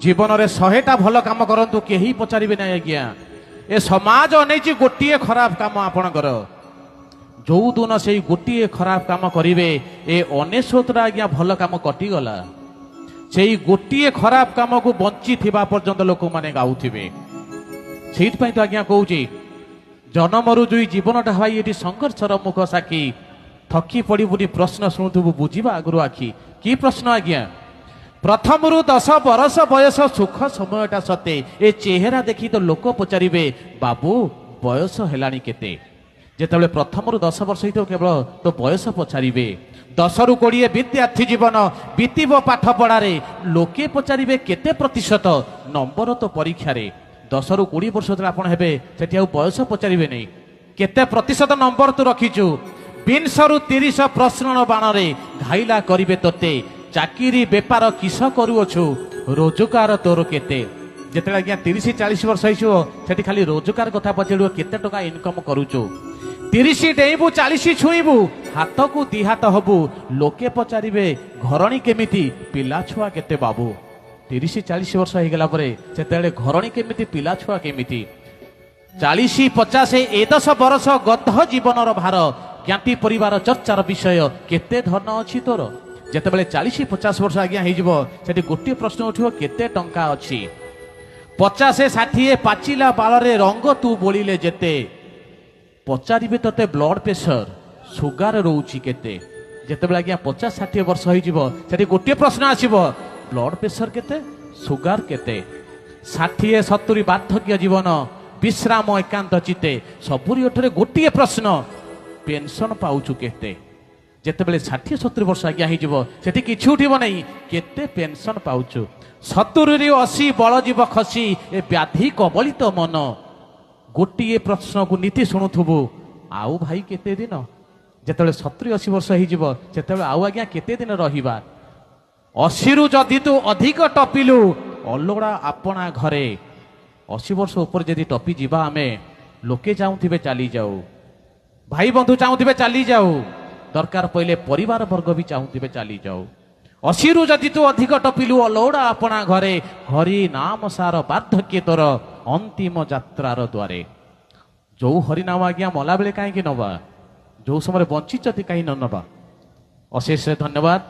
जीवन में 100टा भल कम करतु कहीं पचारे ना आज्ञा ए समाज अनेची गोटे खराब काम आपणकर जो दिन से गोटे खराब काम करेंगे ए 99टा आज्ञा भल काम कटिगला से गोटे खराब काम को बंची थिबा पर्यंत लोक माने गाउथिबे से तो आज्ञा कहूँ जन्मरु जो जीवनटा भाई ये संघर्षर मुख साक्षी थकी पड़ी बुढ़ी प्रश्न शुणुबू बुझा आगु आखि कि प्रश्न आज्ञा प्रथम रु 10 बरस बयस सुख समयटा सते ए चेहरा देखी तो लोक पचारे बाबू बयस है केते जिते प्रथम रु 10 वर्ष हो केवल तो बयस पचारे 10 रु 20 विद्यार्थी जीवन बीतब पाठ पढ़ारे लोके पचारे केते प्रतिशत नंबर तो परीक्षा 10 रु 20 वर्ष आप बयस पचारे नहीं केते प्रतिशत नंबर तू रखीचु 20 रु 30 प्रश्न बाण घाइला करिवे तोते चाकरी बेपार किस करुअछु रोजगार तोर केते जिते आज्ञा 30-40 वर्ष होती खाली रोजगार कथा पचार केते टका इनकम करुचु 30 डेबू 40 छुईबू हाथ को दी हाथ हबू लोके पचारे घरणी केमिति पिला छुआ केते बाबू 30-40 वर्ष होगला से घरणी केमिति पिला छुआ केमिति 40-50 10 बरस गध जीवन भार ज्ञाति परिवार चर्चार विषय केते धन अच्छी तोर जिते 40-50 वर्ष आज्ञा होती गोटे प्रश्न उठो केते टंका अच्छी 50-60 पाचिला बालरे रंग तू बोलिले जेते पचारे तोते ब्लड प्रेशर सुगार रोची केते जिते आज्ञा 50-60 वर्ष हो गोटे प्रश्न आसब ब्लड प्रेशर केते सुगार केते 60-70 बार्धक्य जीवन विश्राम एकांत चिते सबुरी ओठरे गोटे प्रश्न पेंशन पाउचु केते जिते 60-70 वर्ष आज्ञा होती किसी उठब नहीं केते पेंशन पाउचु 70-80 बलजीव खसी ए व्याधि कबलित मन गोटे प्रश्न को नीति शुणुबू आउ भाई केते दिन जिते 70-80 वर्ष होते आउ आज्ञा केते दिन रहिबा 80 रु जदि तू अधिक टपिलु अलोड़ा आपणा घरे 80 वर्ष ऊपर जदि टपी जावा आमे लोके चाहूथिबे चली जाऊ भाई बंधु चाहूथिबे चली जाऊ दरकार पहले परिवार वर्ग भी चाहूथिबे चली जाऊ 80 रु जदि तू अधिक टपिलु अलोड़ा आपणा घरे हरि नाम सार बार्धक्य तोर अंतिम यात्रार द्वारे जो हरिनाम आज्ञा मला बेले कहीं नवा जो समय बंचिचती कहीं न नवा अशेष धन्यवाद।